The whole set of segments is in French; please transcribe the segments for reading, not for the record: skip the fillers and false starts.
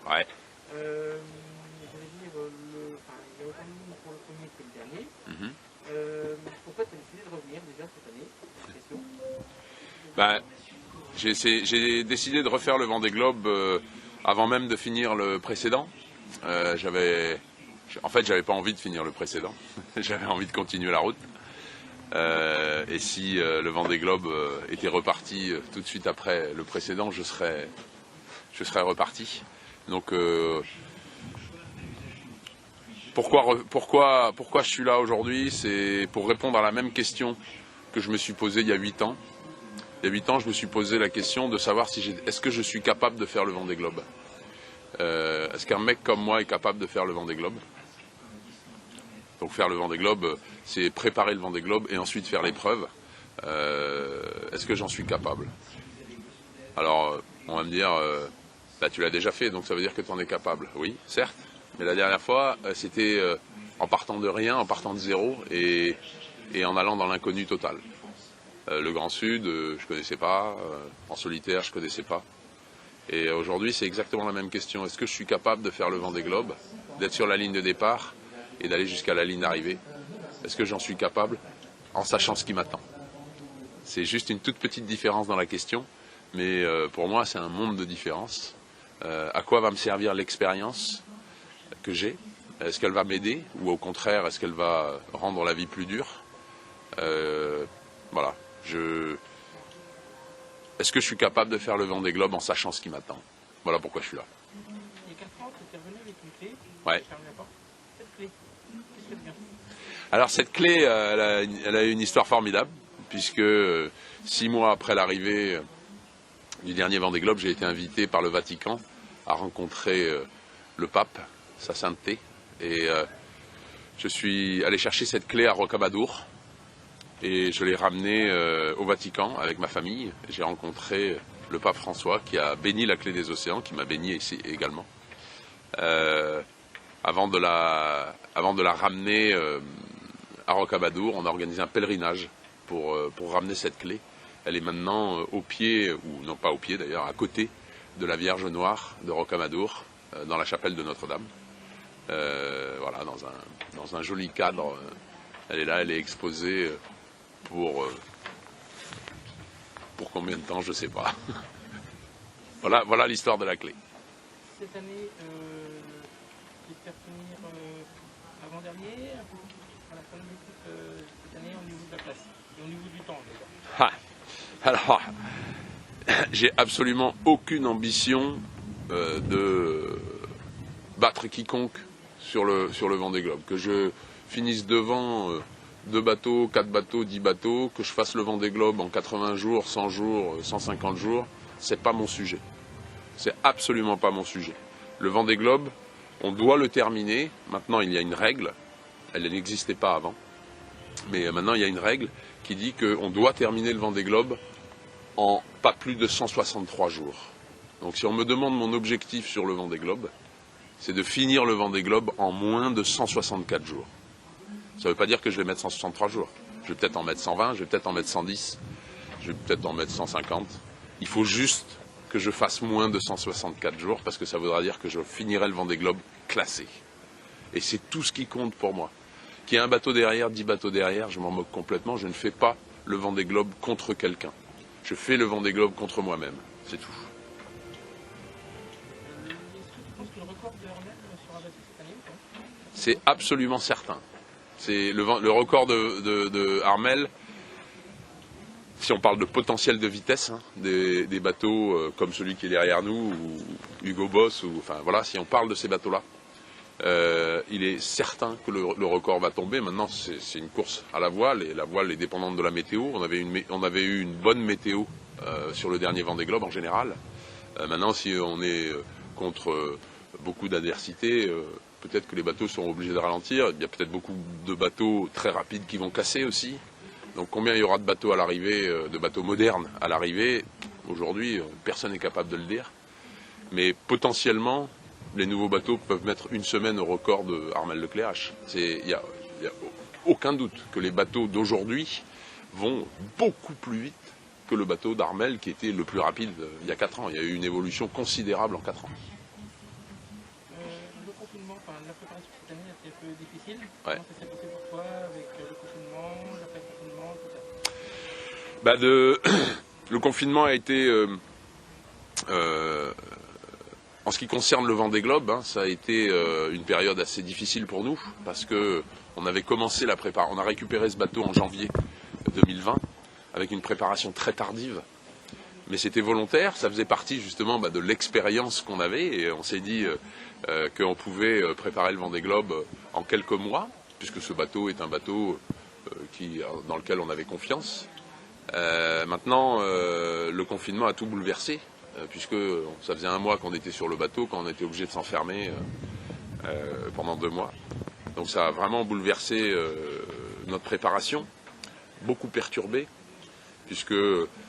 Ouais. Je vais dire, il y a autant de monde pour le premier que le dernier. Pourquoi tu as décidé de revenir déjà cette année? Question. Ben, j'ai décidé de refaire le Vendée Globe avant même de finir le précédent. En fait, j'avais pas envie de finir le précédent. J'avais envie de continuer la route. Et si le Vendée Globe était reparti tout de suite après le précédent, je serais reparti. Donc pourquoi je suis là aujourd'hui? C'est pour répondre à la même question que je me suis posée il y a 8 ans. Il y a 8 ans, je me suis posé la question de savoir est-ce que je suis capable de faire le Vendée Globe. Est-ce qu'un mec comme moi est capable de faire le Vendée Globe? Donc faire le Vendée Globe, c'est préparer le Vendée Globe et ensuite faire l'épreuve. Est-ce que j'en suis capable? Alors, on va me dire, bah, tu l'as déjà fait, donc ça veut dire que tu en es capable. Oui, certes, mais la dernière fois, c'était en partant de rien, en partant de zéro et en allant dans l'inconnu total. Le Grand Sud, je connaissais pas. En solitaire, je connaissais pas. Et aujourd'hui, c'est exactement la même question. Est-ce que je suis capable de faire le Vendée Globe, d'être sur la ligne de départ et d'aller jusqu'à la ligne d'arrivée? Est-ce que j'en suis capable en sachant ce qui m'attend? C'est juste une toute petite différence dans la question, mais pour moi, c'est un monde de différence. À quoi va me servir l'expérience que j'ai? Est-ce qu'elle va m'aider ou au contraire, est-ce qu'elle va rendre la vie plus dure? Voilà. Est-ce que je suis capable de faire le Vendée Globe en sachant ce qui m'attend? Voilà pourquoi je suis là. Il y a 4 ans, tu es revenu avec une clé. Ouais. Cette clé, qu'est-ce que tu viens? Alors cette clé, elle a une histoire formidable, puisque 6 mois après l'arrivée du dernier Vendée Globe, j'ai été invité par le Vatican à rencontrer le pape, sa sainteté, et je suis allé chercher cette clé à Rocamadour. Et je l'ai ramené au Vatican avec ma famille. J'ai rencontré le pape François qui a béni la clé des océans, qui m'a béni ici également. Avant de la ramener à Rocamadour, on a organisé un pèlerinage pour ramener cette clé. Elle est maintenant au pied, ou non pas au pied d'ailleurs, à côté de la Vierge Noire de Rocamadour, dans la chapelle de Notre-Dame. Voilà, dans un joli cadre. Elle est là, elle est exposée. Pour combien de temps, je ne sais pas. Voilà l'histoire de la clé. Cette année, tu espères finir avant-dernier, à la fin de l'équipe cette année au niveau de la place et au niveau du temps déjà. Alors, j'ai absolument aucune ambition de battre quiconque sur le Vendée Globe. Que je finisse devant 2 bateaux, 4 bateaux, 10 bateaux, que je fasse le Vendée Globe en 80 jours, 100 jours, 150 jours, c'est pas mon sujet. C'est absolument pas mon sujet. Le Vendée Globe, on doit le terminer. Maintenant, il y a une règle. Elle n'existait pas avant. Mais maintenant, il y a une règle qui dit qu'on doit terminer le Vendée Globe en pas plus de 163 jours. Donc si on me demande mon objectif sur le Vendée Globe, c'est de finir le Vendée Globe en moins de 164 jours. Ça ne veut pas dire que je vais mettre 163 jours. Je vais peut-être en mettre 120, je vais peut-être en mettre 110, je vais peut-être en mettre 150. Il faut juste que je fasse moins de 164 jours parce que ça voudra dire que je finirai le Vendée Globe classé. Et c'est tout ce qui compte pour moi. Qu'il y ait un bateau derrière, 10 bateaux derrière, je m'en moque complètement. Je ne fais pas le Vendée Globe contre quelqu'un. Je fais le Vendée Globe contre moi-même. C'est tout. Est-ce que tu penses que le record de Hermel sera battu cette année ou pas? C'est absolument certain. C'est le record de Armel, si on parle de potentiel de vitesse, hein, des bateaux comme celui qui est derrière nous, ou Hugo Boss, enfin voilà, si on parle de ces bateaux-là, il est certain que le record va tomber. Maintenant, c'est une course à la voile, et la voile est dépendante de la météo. On avait eu une bonne météo sur le dernier Vendée Globe en général. Maintenant, si on est contre beaucoup d'adversité, peut-être que les bateaux seront obligés de ralentir. Il y a peut-être beaucoup de bateaux très rapides qui vont casser aussi. Donc combien il y aura de bateaux à l'arrivée, de bateaux modernes à l'arrivée? Aujourd'hui, personne n'est capable de le dire. Mais potentiellement, les nouveaux bateaux peuvent mettre une semaine au record de Armel Lecléache. Il n'y a aucun doute que les bateaux d'aujourd'hui vont beaucoup plus vite que le bateau d'Armel qui était le plus rapide il y a 4 ans. Il y a eu une évolution considérable en 4 ans. la préparation cette année a été un peu difficile. Ouais. Comment ça s'est passé pour toi avec le confinement, l'après-confinement, tout ça? Bah le confinement a été, en ce qui concerne le Vendée Globe, hein, ça a été une période assez difficile pour nous parce que on avait commencé la préparation, on a récupéré ce bateau en janvier 2020 avec une préparation très tardive. Mais c'était volontaire, ça faisait partie justement de l'expérience qu'on avait et on s'est dit qu'on pouvait préparer le Vendée Globe en quelques mois, puisque ce bateau est un bateau dans lequel on avait confiance. Maintenant, le confinement a tout bouleversé, puisque ça faisait un mois qu'on était sur le bateau, quand on était obligé de s'enfermer pendant 2 mois. Donc ça a vraiment bouleversé notre préparation, beaucoup perturbé, puisque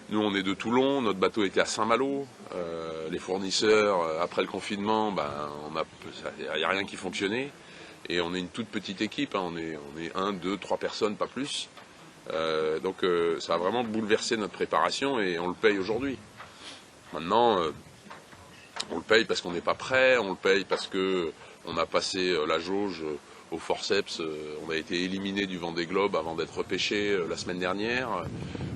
nous on est de Toulon, notre bateau était à Saint-Malo, les fournisseurs, après le confinement, il n'y a rien qui fonctionnait, et on est une toute petite équipe, hein, on est 1, 2, 3 personnes, pas plus. Donc ça a vraiment bouleversé notre préparation et on le paye aujourd'hui. Maintenant, on le paye parce qu'on n'est pas prêt, on le paye parce qu'on a passé la jauge au forceps, on a été éliminé du Vendée Globe avant d'être repêché la semaine dernière.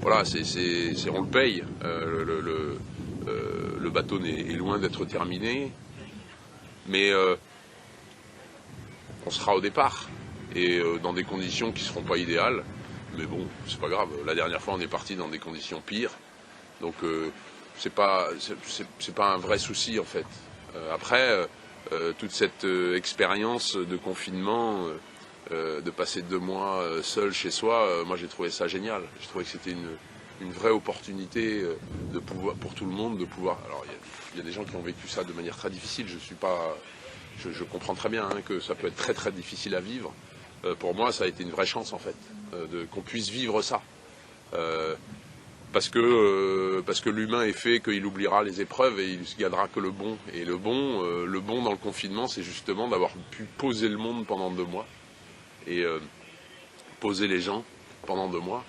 Voilà, on le paye. Le bateau est loin d'être terminé, mais on sera au départ et dans des conditions qui ne seront pas idéales. Mais bon, c'est pas grave. La dernière fois, on est parti dans des conditions pires, donc c'est pas un vrai souci en fait. Après. Toute cette expérience de confinement, de passer 2 mois seul chez soi, moi j'ai trouvé ça génial. J'ai trouvé que c'était une vraie opportunité de pouvoir, pour tout le monde de pouvoir. Alors il y a des gens qui ont vécu ça de manière très difficile. Je comprends très bien hein, que ça peut être très très difficile à vivre. Pour moi, ça a été une vraie chance en fait, qu'on puisse vivre ça. Parce que l'humain est fait qu'il oubliera les épreuves et il ne se gardera que le bon. Et le bon dans le confinement, c'est justement d'avoir pu poser le monde pendant 2 mois et poser les gens pendant 2 mois.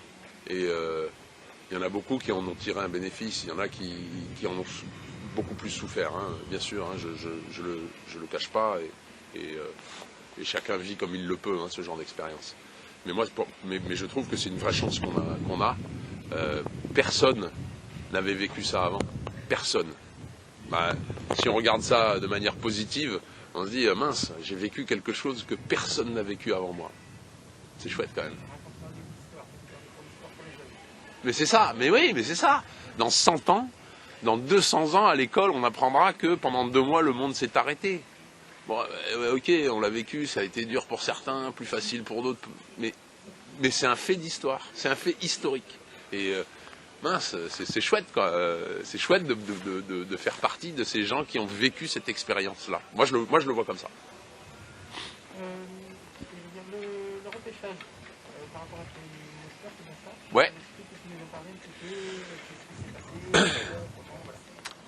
Et il y en a beaucoup qui en ont tiré un bénéfice. Il y en a qui en ont beaucoup plus souffert, hein, bien sûr. Hein, je le cache pas et chacun vit comme il le peut, hein, ce genre d'expérience. Mais je trouve que c'est une vraie chance qu'on a. Personne n'avait vécu ça avant. Personne. Si on regarde ça de manière positive, on se dit mince, j'ai vécu quelque chose que personne n'a vécu avant moi. C'est chouette quand même. Mais c'est ça, mais oui, mais c'est ça. Dans 100 ans, dans 200 ans à l'école, on apprendra que pendant 2 mois, le monde s'est arrêté. Bon, ok, on l'a vécu, ça a été dur pour certains, plus facile pour d'autres, mais c'est un fait d'histoire, c'est un fait historique. Et mince, c'est chouette quoi. C'est chouette de faire partie de ces gens qui ont vécu cette expérience-là. Moi je le vois comme ça. Le repêchage, par rapport à ton moteur, c'est bien ça? Ouais. Est-ce que tu nous en parlais un petit peu? Qu'est-ce qui s'est passé?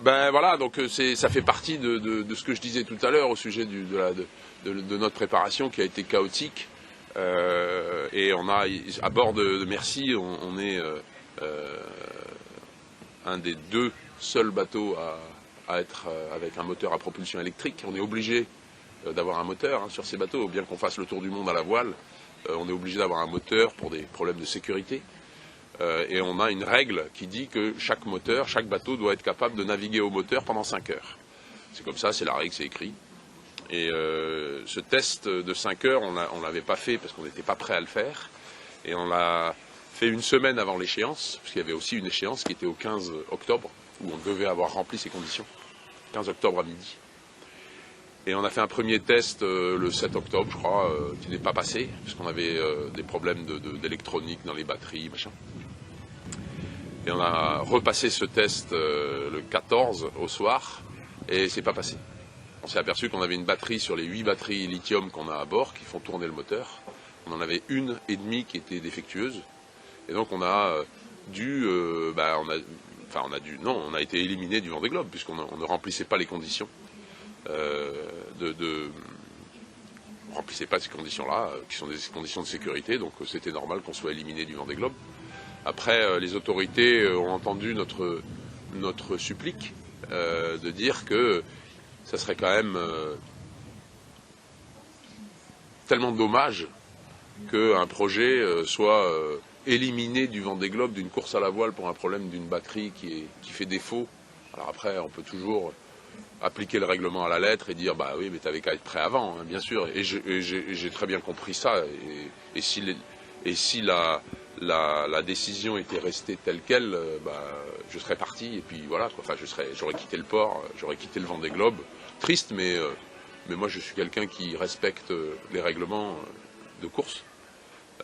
Ben voilà, donc ça fait partie de ce que je disais tout à l'heure au sujet de notre préparation qui a été chaotique. Et on a, à bord de Mercy, on est un des 2 seuls bateaux à être avec un moteur à propulsion électrique. On est obligé d'avoir un moteur sur ces bateaux, bien qu'on fasse le tour du monde à la voile. On est obligé d'avoir un moteur pour des problèmes de sécurité. Et on a une règle qui dit que chaque bateau doit être capable de naviguer au moteur pendant 5 heures. C'est comme ça, c'est la règle, c'est écrit. Et ce test de 5 heures, on ne l'avait pas fait parce qu'on n'était pas prêt à le faire. Et on l'a fait 1 semaine avant l'échéance, parce qu'il y avait aussi une échéance qui était au 15 octobre, où on devait avoir rempli ces conditions. 15 octobre à midi. Et on a fait un premier test le 7 octobre, je crois, qui n'est pas passé, parce qu'on avait des problèmes d'électronique dans les batteries, machin. Et on a repassé ce test le 14 au soir, et c'est pas passé. On s'est aperçu qu'on avait une batterie sur les 8 batteries lithium qu'on a à bord, qui font tourner le moteur. On en avait 1,5 qui était défectueuse. Et donc on a on a été éliminé du Vendée Globe, puisqu'on ne remplissait pas les conditions. On ne remplissait pas ces conditions-là, qui sont des conditions de sécurité, donc c'était normal qu'on soit éliminé du Vendée Globe. Après, les autorités ont entendu notre supplique de dire que ça serait quand même tellement dommage qu'un projet soit éliminé du Vendée Globe d'une course à la voile pour un problème d'une batterie qui fait défaut. Alors après, on peut toujours appliquer le règlement à la lettre et dire bah oui, mais t'avais qu'à être prêt avant, hein, bien sûr. Et j'ai très bien compris ça. Et si la décision était restée telle quelle, je serais parti et puis voilà. Enfin, j'aurais quitté le port, j'aurais quitté le Vendée Globe. Triste, mais moi je suis quelqu'un qui respecte les règlements de course.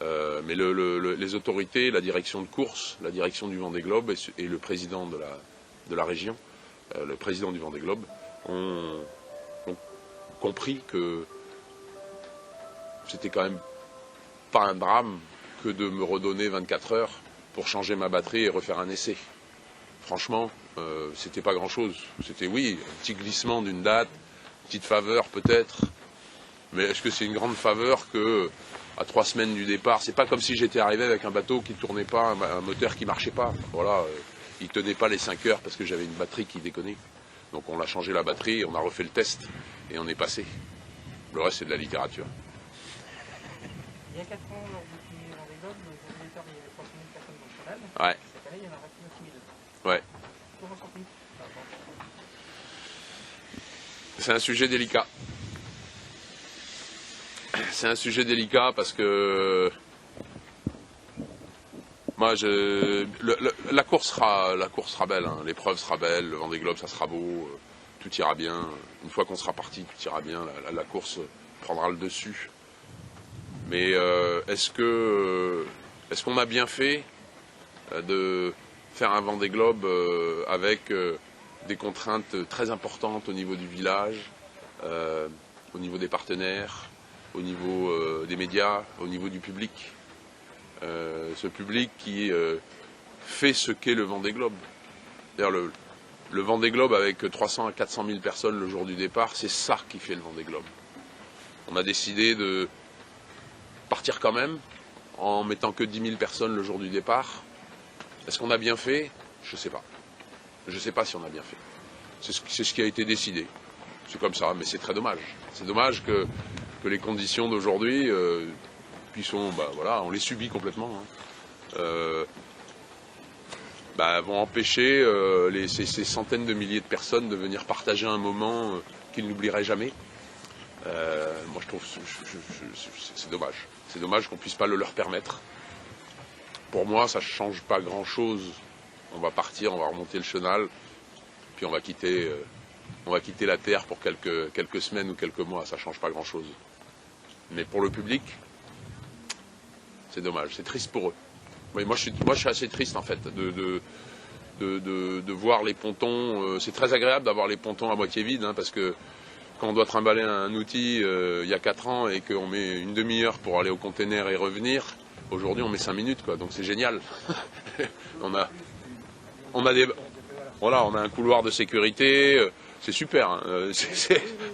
Mais les autorités, la direction de course, la direction du Vendée Globe et le président de la région, le président du Vendée Globe, ont compris que c'était quand même pas un drame que de me redonner 24 heures pour changer ma batterie et refaire un essai. Franchement, c'était pas grand-chose. C'était, oui, un petit glissement d'une date, une petite faveur peut-être, mais est-ce que c'est une grande faveur que à 3 semaines du départ, c'est pas comme si j'étais arrivé avec un bateau qui ne tournait pas, un moteur qui marchait pas. Voilà, il tenait pas les 5 heures parce que j'avais une batterie qui déconnait. Donc on a changé la batterie, on a refait le test et on est passé. Le reste c'est de la littérature. Il y a 4 ans, lors du premier Vendée Globe, il y avait 3 000 personnes dans le cheval. Ouais. Cette année, il y en aura 9 000. Ouais. Comment sortir? C'est un sujet délicat. C'est un sujet délicat parce que moi, la course sera belle, hein. L'épreuve sera belle, le Vendée Globe, ça sera beau, tout ira bien. Une fois qu'on sera parti, tout ira bien. La course prendra le dessus. Mais est-ce qu'on a bien fait de faire un Vendée Globe avec des contraintes très importantes au niveau du village, au niveau des partenaires, au niveau des médias, au niveau du public. Ce public qui fait ce qu'est le Vendée Globe. C'est-à-dire le Vendée Globe avec 300 à 400 000 personnes le jour du départ, c'est ça qui fait le Vendée Globe. On a décidé de partir quand même, en mettant que 10 000 personnes le jour du départ. Est-ce qu'on a bien fait? Je ne sais pas. Je ne sais pas si on a bien fait. C'est ce qui a été décidé. C'est comme ça, mais c'est très dommage. C'est dommage que les conditions d'aujourd'hui, voilà, on les subit complètement, hein, vont empêcher ces centaines de milliers de personnes de venir partager un moment qu'ils n'oublieraient jamais. Moi, je trouve c'est dommage. C'est dommage qu'on ne puisse pas le leur permettre. Pour moi, ça ne change pas grand-chose. On va partir, on va remonter le chenal, puis on va quitter la terre pour quelques semaines ou quelques mois. Ça ne change pas grand-chose. Mais pour le public, c'est dommage. C'est triste pour eux. Oui, moi, je suis assez triste, en fait, de voir les pontons. C'est très agréable d'avoir les pontons à moitié vides, hein, parce que quand on doit trimballer un outil il y a 4 ans et qu'on met une demi-heure pour aller au container et revenir, aujourd'hui on met 5 minutes, quoi. Donc c'est génial. on a un couloir de sécurité, c'est super. Hein.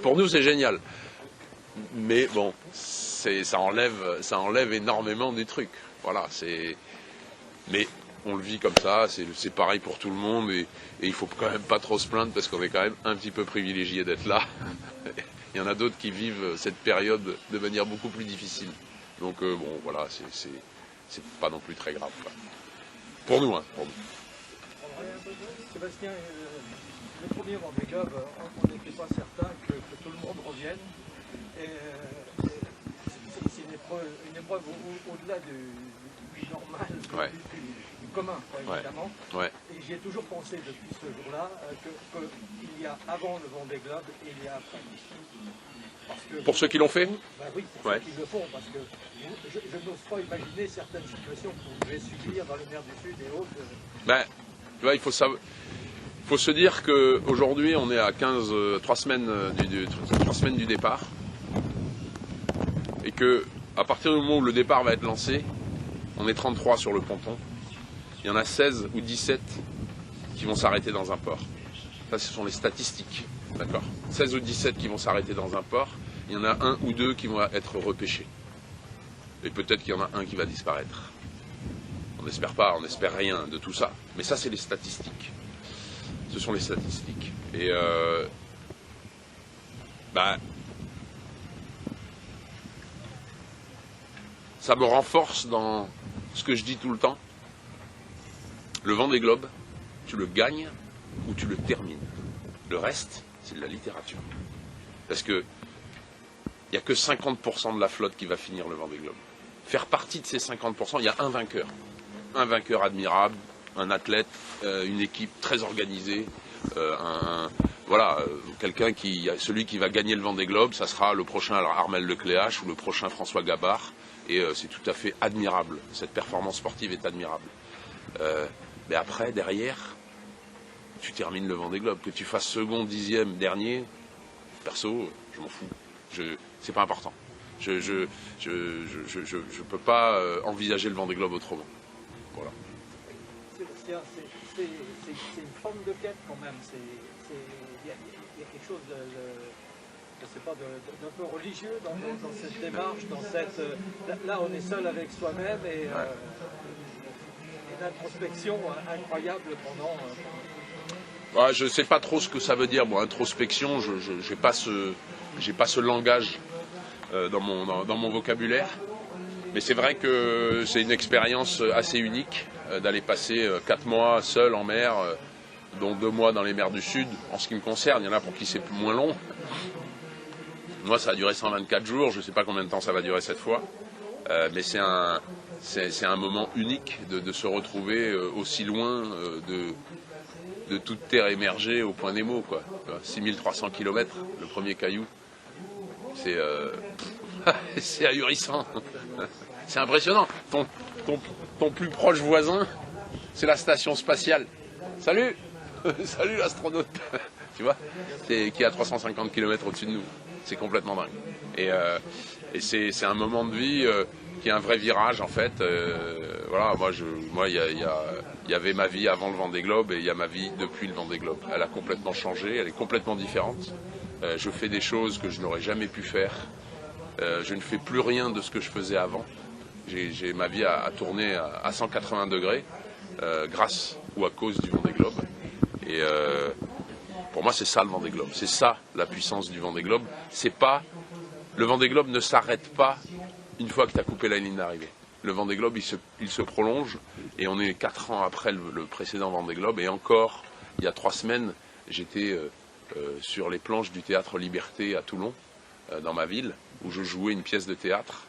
Pour nous c'est génial. Mais bon, ça enlève énormément des trucs. Voilà, mais on le vit comme ça, c'est pareil pour tout le monde et il faut quand même pas trop se plaindre parce qu'on est quand même un petit peu privilégié d'être là. Il y en a d'autres qui vivent cette période de manière beaucoup plus difficile. Donc bon, voilà, c'est pas non plus très grave, quoi. Pour nous, hein, pour nous. Sébastien, le premier Vendée Globe, on n'était pas certain que tout le monde revienne. C'est une épreuve au-delà du normal, Ouais. du commun, quoi, évidemment. Ouais. Et j'y ai toujours pensé depuis ce jour-là qu'il y a avant le Vendée Globe et il y a après. Parce que Pour ceux qui l'ont fait? Oui, pour ceux qui le font, parce que je n'ose pas imaginer certaines situations que vous devez subir dans les mers du Sud et autres. Tu vois, il faut se dire qu'aujourd'hui, on est à 3 semaines du départ. Et que à partir du moment où le départ va être lancé, on est 33 sur le ponton. Il y en a 16 ou 17 qui vont s'arrêter dans un port. Ça, ce sont les statistiques. D'accord. 16 ou 17 qui vont s'arrêter dans un port. Il y en a 1 ou 2 qui vont être repêchés. Et peut-être qu'il y en a un qui va disparaître. On n'espère pas, on n'espère rien de tout ça. Mais ça, c'est les statistiques. Ce sont les statistiques. Et ça me renforce dans ce que je dis tout le temps. Le Vendée Globe, tu le gagnes ou tu le termines. Le reste, c'est de la littérature. Parce que il n'y a que 50% de la flotte qui va finir le Vendée Globe. Faire partie de ces 50%, il y a un vainqueur. Un vainqueur admirable, un athlète, une équipe très organisée, quelqu'un celui qui va gagner le Vendée Globe, ça sera le prochain Armel Lecléache ou le prochain François Gabard. Et c'est tout à fait admirable. Cette performance sportive est admirable. Mais après, derrière, tu termines le Vendée Globe. Que tu fasses second, dixième, dernier, perso, je m'en fous. C'est pas important. Je peux pas envisager le Vendée Globe autrement. Voilà. C'est une forme de quête quand même. Il y a quelque chose je sais pas, d'un peu religieux dans cette démarche, dans cette. Là, on est seul avec soi-même et une introspection incroyable pendant. Je ne sais pas trop ce que ça veut dire, moi, introspection. Je n'ai pas ce langage dans mon vocabulaire. Mais c'est vrai que c'est une expérience assez unique d'aller passer 4 mois seul en mer, dont 2 mois dans les mers du Sud. En ce qui me concerne, il y en a pour qui c'est moins long. Moi, ça a duré 124 jours. Je ne sais pas combien de temps ça va durer cette fois. Mais c'est un moment unique de se retrouver aussi loin de toute terre émergée au point Nemo, quoi. 6300 km, le premier caillou. C'est ahurissant. C'est impressionnant. Ton plus proche voisin, c'est la station spatiale. Salut. Salut l'astronaute. Tu vois, qui est à 350 km au-dessus de nous. C'est complètement dingue. Et c'est un moment de vie qui est un vrai virage, en fait. Voilà, moi, il y avait ma vie avant le Vendée Globe et il y a ma vie depuis le Vendée Globe. Elle a complètement changé, elle est complètement différente. Je fais des choses que je n'aurais jamais pu faire. Je ne fais plus rien de ce que je faisais avant. J'ai ma vie à tourner à 180 degrés grâce ou à cause du Vendée Globe. Et pour moi, c'est ça le Vendée Globe. C'est ça la puissance du Vendée Globe. Le Vendée Globe ne s'arrête pas une fois que tu as coupé la ligne d'arrivée. Le Vendée Globe, il se prolonge et on est 4 ans après le précédent Vendée Globe. Et encore, il y a 3 semaines, j'étais sur les planches du théâtre Liberté à Toulon, dans ma ville, où je jouais une pièce de théâtre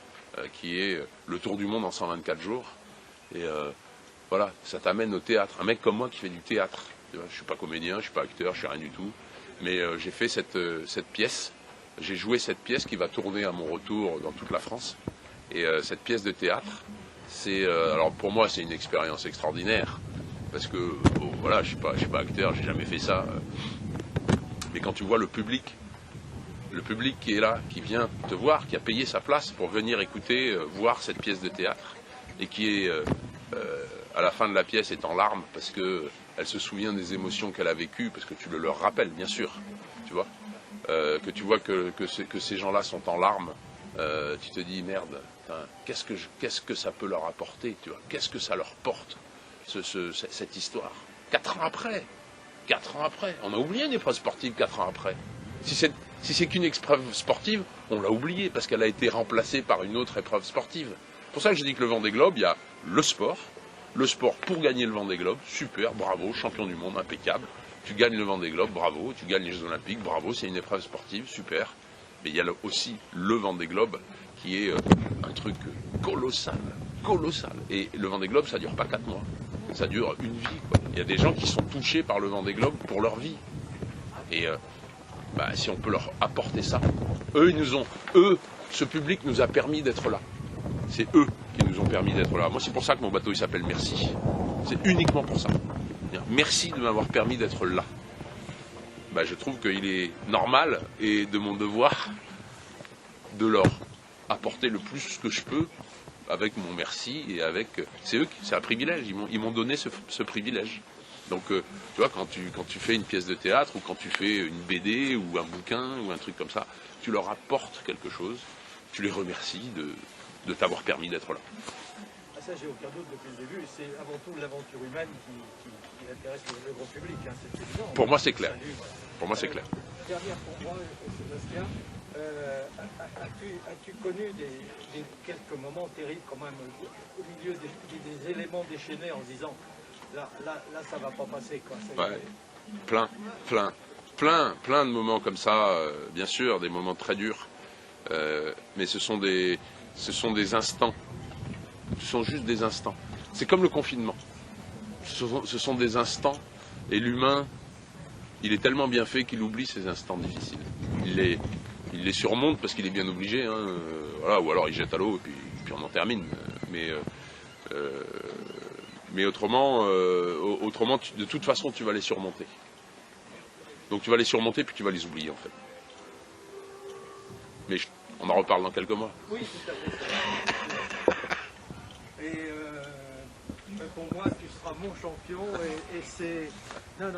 qui est Le Tour du Monde en 124 jours. Et voilà, ça t'amène au théâtre. Un mec comme moi qui fait du théâtre. Je ne suis pas comédien, je ne suis pas acteur, je ne suis rien du tout. Mais j'ai fait cette pièce. J'ai joué cette pièce qui va tourner à mon retour dans toute la France. Et cette pièce de théâtre, alors pour moi, c'est une expérience extraordinaire. Parce que, voilà, je ne suis pas acteur, j'ai jamais fait ça. Mais quand tu vois le public qui est là, qui vient te voir, qui a payé sa place pour venir écouter, voir cette pièce de théâtre, et qui est, à la fin de la pièce, est en larmes, parce qu'elle se souvient des émotions qu'elle a vécues, parce que tu le leur rappelles, bien sûr, tu vois. Que tu vois que ces gens-là sont en larmes, tu te dis, merde, qu'est-ce que ça peut leur apporter, tu vois, qu'est-ce que ça leur porte, cette histoire. 4 ans après, on a oublié une épreuve sportive 4 ans après. Si c'est qu'une épreuve sportive, on l'a oublié parce qu'elle a été remplacée par une autre épreuve sportive. C'est pour ça que je dis que le Vendée Globe, il y a le sport pour gagner le Vendée Globe, super, bravo, champion du monde, impeccable. Tu gagnes le Vendée Globe, bravo, tu gagnes les Jeux Olympiques, bravo, c'est une épreuve sportive, super. Mais il y a aussi le Vendée Globe qui est un truc colossal. Et le Vendée Globe, ça dure pas 4 mois, ça dure une vie, quoi. Il y a des gens qui sont touchés par le Vendée Globe pour leur vie. Et si on peut leur apporter ça, ce public nous a permis d'être là. C'est eux qui nous ont permis d'être là. Moi, c'est pour ça que mon bateau il s'appelle Merci. C'est uniquement pour ça. Merci de m'avoir permis d'être là. Je trouve qu'il est normal et de mon devoir de leur apporter le plus que je peux avec mon merci et avec. C'est un privilège. Ils m'ont donné ce privilège. Donc, tu vois, quand tu fais une pièce de théâtre ou quand tu fais une BD ou un bouquin ou un truc comme ça, tu leur apportes quelque chose. Tu les remercies de t'avoir permis d'être là. Ça, j'ai aucun doute depuis le début. C'est avant tout l'aventure humaine qui intéresse le grand public. C'est évident. Pour moi, c'est clair. Pour moi, c'est clair. Dernière pour moi, Sébastien. As-tu connu quelques moments terribles quand même au milieu des éléments déchaînés en se disant là ça va pas passer quoi. Ouais. Plein de moments comme ça, bien sûr, des moments très durs, mais ce sont des instants, ce sont juste des instants. C'est comme le confinement, ce sont des instants, et l'humain, il est tellement bien fait qu'il oublie ces instants difficiles. Il les surmonte parce qu'il est bien obligé, hein, voilà, ou alors il jette à l'eau et puis on en termine. Mais autrement, de toute façon, tu vas les surmonter. Donc tu vas les surmonter puis tu vas les oublier en fait. Mais on en reparle dans quelques mois. Oui, tout à fait. Et pour moi, tu seras mon champion et c'est... Non,